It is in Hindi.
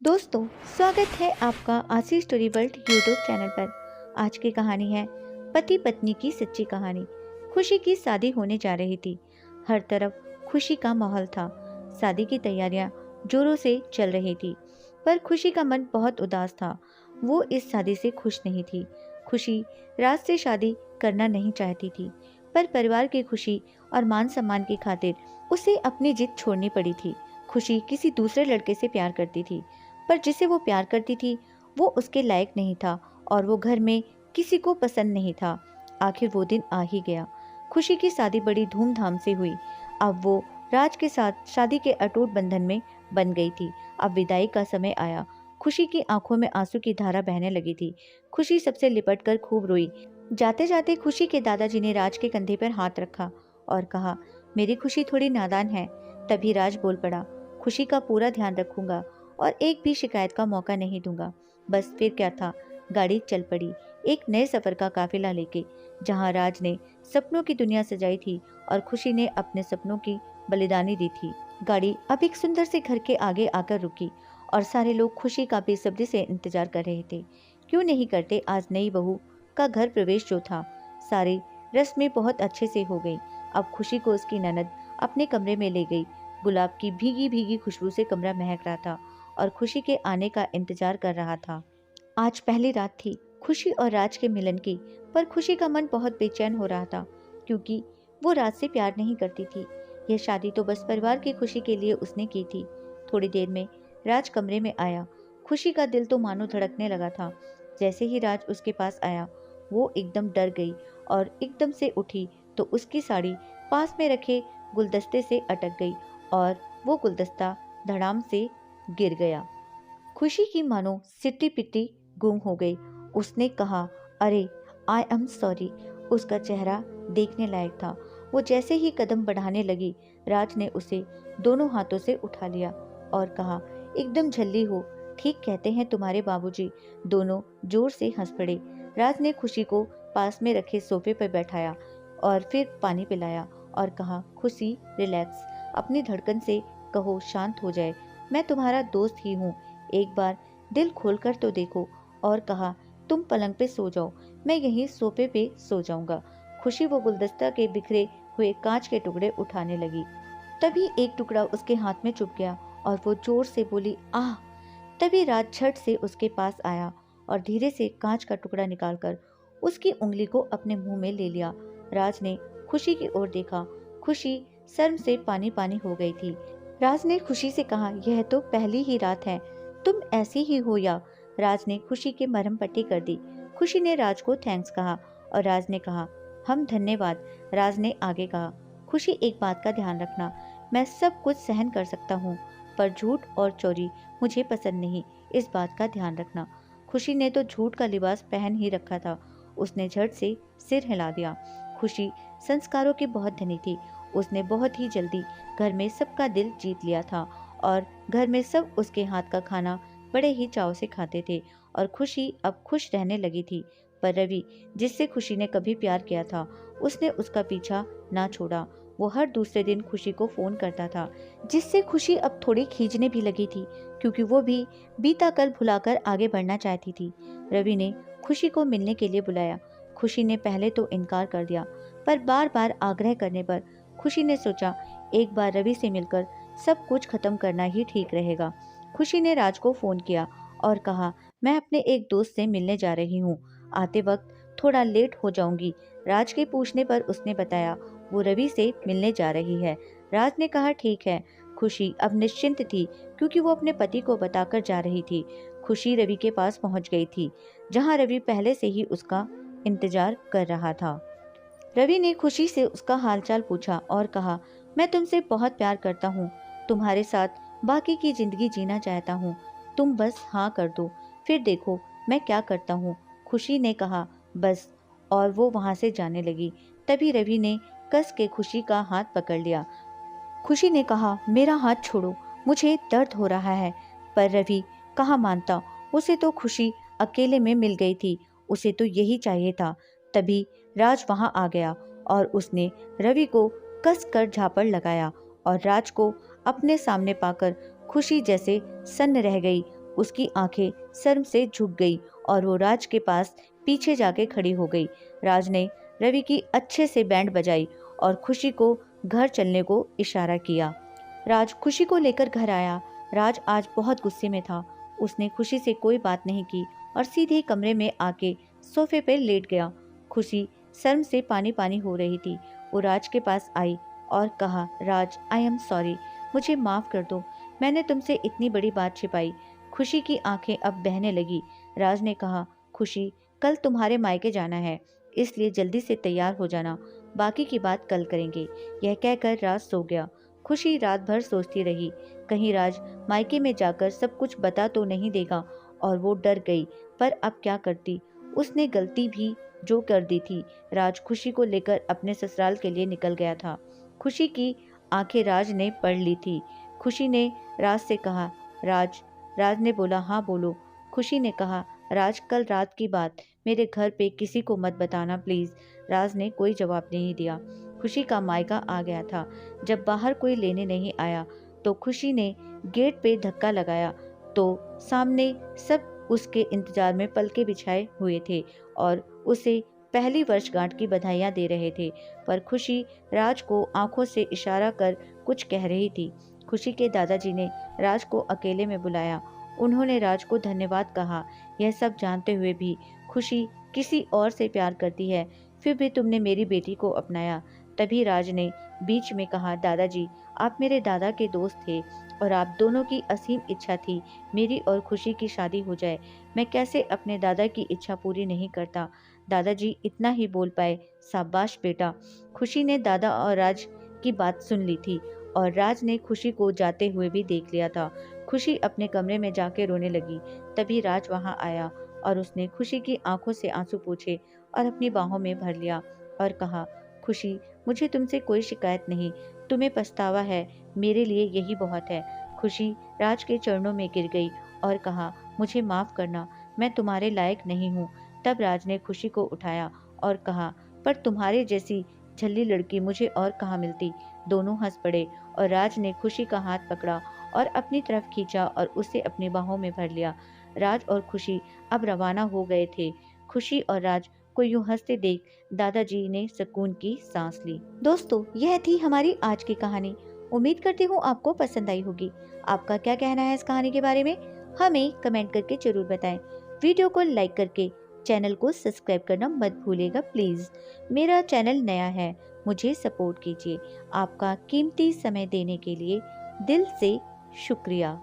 दोस्तों, स्वागत है आपका आशी स्टोरी वर्ल्ड यूट्यूब चैनल पर। आज की कहानी है पति पत्नी की सच्ची कहानी। खुशी की शादी होने जा रही थी। हर तरफ खुशी का माहौल था। शादी की तैयारियां जोरों से चल रही थी, पर खुशी का मन बहुत उदास था। वो इस शादी से खुश नहीं थी। खुशी राज से शादी करना नहीं चाहती थी, पर परिवार की खुशी और मान सम्मान की खातिर उसे अपनी जिद छोड़नी पड़ी थी। खुशी किसी दूसरे लड़के से प्यार करती थी, पर जिसे वो प्यार करती थी वो उसके लायक नहीं था और वो घर में किसी को पसंद नहीं था। आखिर वो दिन आ ही गया। खुशी की शादी बड़ी धूमधाम से हुई। अब वो राज के साथ शादी के अटूट बंधन में बन गई थी। अब विदाई का समय आया। खुशी की आंखों में आंसू की धारा बहने लगी थी। खुशी सबसे लिपट कर खूब रोई। जाते जाते खुशी के दादाजी ने राज के कंधे पर हाथ रखा और कहा, मेरी खुशी थोड़ी नादान है। तभी राज बोल पड़ा, खुशी का पूरा ध्यान रखूंगा और एक भी शिकायत का मौका नहीं दूंगा। बस फिर क्या था, गाड़ी चल पड़ी एक नए सफर का काफिला लेके। जहां राज ने सपनों की दुनिया सजाई थी और खुशी ने अपने सपनों की बलिदानी दी थी। गाड़ी अब एक सुंदर से घर के आगे आकर रुकी और सारे लोग खुशी का बेसब्री से इंतजार कर रहे थे। क्यों नहीं करते आज नई बहू का घर प्रवेश जो था। सारी रस्में बहुत अच्छे से हो गई। अब खुशी को उसकी ननद अपने कमरे में ले गई। गुलाब की भीगी भीगी खुशबू से कमरा महक रहा था और खुशी के आने का इंतजार कर रहा था। आज पहली रात थी खुशी और राज के मिलन की, पर खुशी का मन बहुत बेचैन हो रहा था क्योंकि वो राज से प्यार नहीं करती थी। यह शादी तो बस परिवार की खुशी के लिए उसने की थी। थोड़ी देर में राज कमरे में आया। खुशी का दिल तो मानो धड़कने लगा था। जैसे ही राज उसके पास आया वो एकदम डर गई और एकदम से उठी तो उसकी साड़ी पास में रखे गुलदस्ते से अटक गई और वो गुलदस्ता धड़ाम से गिर गया। खुशी की मानो सिट्टी पिट्टी गुम हो गई। उसने कहा, अरे आई एम सॉरी। उसका चेहरा देखने लायक था। वो जैसे ही कदम बढ़ाने लगी, राज ने उसे दोनों हाथों से उठा लिया और कहा, एकदम झल्ली हो। ठीक कहते हैं तुम्हारे बाबूजी। दोनों जोर से हंस पड़े। राज ने खुशी को पास में रखे सोफे पर बैठाया और फिर पानी पिलाया और कहा, खुशी रिलैक्स, अपनी धड़कन से कहो शांत हो जाए। मैं तुम्हारा दोस्त ही हूँ, एक बार दिल खोलकर तो देखो। और कहा, तुम पलंग पे सो जाओ, मैं यहीं सोफे पे सो जाऊंगा। खुशी वो गुलदस्ता के बिखरे हुए कांच के टुकड़े उठाने लगी। तभी एक टुकड़ा उसके हाथ में चुभ गया और वो जोर से बोली, आह। तभी राज झट से उसके पास आया और धीरे से कांच का टुकड़ा निकालकर उसकी उंगली को अपने मुंह में ले लिया। राज ने खुशी की ओर देखा। खुशी शर्म से पानी पानी हो गई थी। राज ने खुशी से कहा, यह तो पहली ही रात है, तुम ऐसी ही हो या। राज ने खुशी की मरहम पट्टी कर दी। खुशी ने राज को थैंक्स कहा और राज ने कहा, हम धन्यवाद। राज ने आगे कहा, खुशी एक बात का ध्यान रखना, मैं सब कुछ सहन कर सकता हूँ, पर झूठ और चोरी मुझे पसंद नहीं, इस बात का ध्यान रखना। खुशी ने तो झूठ का लिबास पहन ही रखा था। उसने झट से सिर हिला दिया। खुशी संस्कारों की बहुत धनी थी। उसने बहुत ही जल्दी घर में सबका दिल जीत लिया था और घर में सब उसके हाथ का खाना बड़े ही चाव से खाते थे और खुशी अब खुश रहने लगी थी। पर रवि, जिससे खुशी ने कभी प्यार किया था, उसने उसका पीछा ना छोड़ा। वो हर दूसरे दिन खुशी को फोन करता था, जिससे खुशी अब थोड़ी खींचने भी लगी थी क्योंकि वो भी बीता कल भुलाकर आगे बढ़ना चाहती थी। रवि ने खुशी को मिलने के लिए बुलाया। खुशी ने पहले तो इनकार कर दिया, पर बार बार आग्रह करने पर खुशी ने सोचा, एक बार रवि से मिलकर सब कुछ खत्म करना ही ठीक रहेगा। खुशी ने राज को फोन किया और कहा, मैं अपने एक दोस्त से मिलने जा रही हूँ, आते वक्त थोड़ा लेट हो जाऊंगी। राज के पूछने पर उसने बताया वो रवि से मिलने जा रही है। राज ने कहा, ठीक है। खुशी अब निश्चिंत थी क्योंकि वो अपने पति को बताकर जा रही थी। खुशी रवि के पास पहुंच गई थी, जहां रवि पहले से ही उसका इंतजार कर रहा था। रवि ने खुशी से उसका हालचाल पूछा और कहा, मैं तुमसे बहुत प्यार करता हूँ, तुम्हारे साथ बाकी की जिंदगी जीना चाहता हूँ, तुम बस हाँ कर दो, फिर देखो मैं क्या करता हूँ। खुशी ने कहा, बस, और वो वहां से जाने लगी। तभी रवि ने कस के खुशी का हाथ पकड़ लिया। खुशी ने कहा, मेरा हाथ छोड़ो, मुझे दर्द हो रहा है। पर रवि कहाँ मानता। उसे तो खुशी अकेले में मिल गई थी, उसे तो यही चाहिए था। तभी राज वहां आ गया और उसने रवि को कस कर झापड़ लगाया और राज को अपने सामने पाकर खुशी जैसे सन्न रह गई। उसकी आंखें शर्म से झुक गई और वो राज के पास पीछे जाके खड़ी हो गई। राज ने रवि की अच्छे से बैंड बजाई और खुशी को घर चलने को इशारा किया। राज खुशी को लेकर घर आया। राज आज बहुत गुस्से में था। उसने खुशी से कोई बात नहीं की और सीधे कमरे में आके सोफे पे लेट गया। खुशी शर्म से पानी पानी हो रही थी। वो राज के पास आई और कहा, राज, आई एम सॉरी, मुझे माफ कर दो, मैंने तुमसे इतनी बड़ी बात छिपाई। खुशी की आंखें अब बहने लगी। राज ने कहा, खुशी, कल तुम्हारे मायके जाना है, इसलिए जल्दी से तैयार हो जाना, बाकी की बात कल करेंगे। यह कहकर राज सो गया। खुशी रात भर सोचती रही, कहीं राज मायके में जाकर सब कुछ बता तो नहीं देगा, और वो डर गई। पर अब क्या करती, उसने गलती भी जो कर दी थी। राज खुशी को लेकर अपने ससुराल के लिए निकल गया था। खुशी की आंखें राज ने पढ़ ली थी। खुशी ने राज से कहा, राज। राज ने बोला, हाँ बोलो। खुशी ने कहा, राज, कल रात की बात मेरे घर पे किसी को मत बताना प्लीज। राज ने कोई जवाब नहीं दिया। खुशी का मायका आ गया था। जब बाहर कोई लेने नहीं आया तो खुशी ने गेट पे धक्का लगाया तो सामने सब उसके इंतजार में पलके बिछाए हुए थे और उसे पहली वर्षगांठ की बधाइयां दे रहे थे। पर खुशी राज को आंखों से इशारा कर कुछ कह रही थी। खुशी के दादाजी ने राज को अकेले में बुलाया। उन्होंने राज को धन्यवाद कहा। यह सब जानते हुए भी खुशी किसी और से प्यार करती है, फिर भी तुमने मेरी बेटी को अपनाया। तभी राज ने बीच में कहा, दादाजी, आप मेरे दादा के दोस्त थे और आप दोनों की असीम इच्छा थी मेरी और खुशी की शादी हो जाए। मैं कैसे अपने दादा की इच्छा पूरी नहीं करता। दादाजी इतना ही बोल पाए। शाबाश बेटा। खुशी ने दादा और राज की बात सुन ली थी और राज ने खुशी को जाते हुए भी देख लिया था। खुशी अपने कमरे में जाके रोने लगी। तभी राज वहां आया और उसने खुशी की आंखों से आंसू पोंछे और अपनी बाहों में भर लिया और कहा, खुशी, मुझे तुमसे कोई शिकायत नहीं, तुम्हें पछतावा है, मेरे लिए यही बहुत है। खुशी राज के चरणों में गिर गई और कहा, मुझे माफ करना, मैं तुम्हारे लायक नहीं हूँ। तब राज ने खुशी को उठाया और कहा, पर तुम्हारे जैसी झल्ली लड़की मुझे और कहाँ मिलती। दोनों हंस पड़े और राज ने खुशी का हाथ पकड़ा और अपनी तरफ खींचा और उसे अपनी बाहों में भर लिया। राज और खुशी अब रवाना हो गए थे। खुशी और राज को यूं हंसते देख दादाजी ने सुकून की सांस ली। दोस्तों, यह थी हमारी आज की कहानी। उम्मीद करती हूँ आपको पसंद आई होगी। आपका क्या कहना है इस कहानी के बारे में, हमें कमेंट करके जरूर बताएं। वीडियो को लाइक करके चैनल को सब्सक्राइब करना मत भूलिएगा प्लीज। मेरा चैनल नया है, मुझे सपोर्ट कीजिए। आपका कीमती समय देने के लिए दिल से शुक्रिया।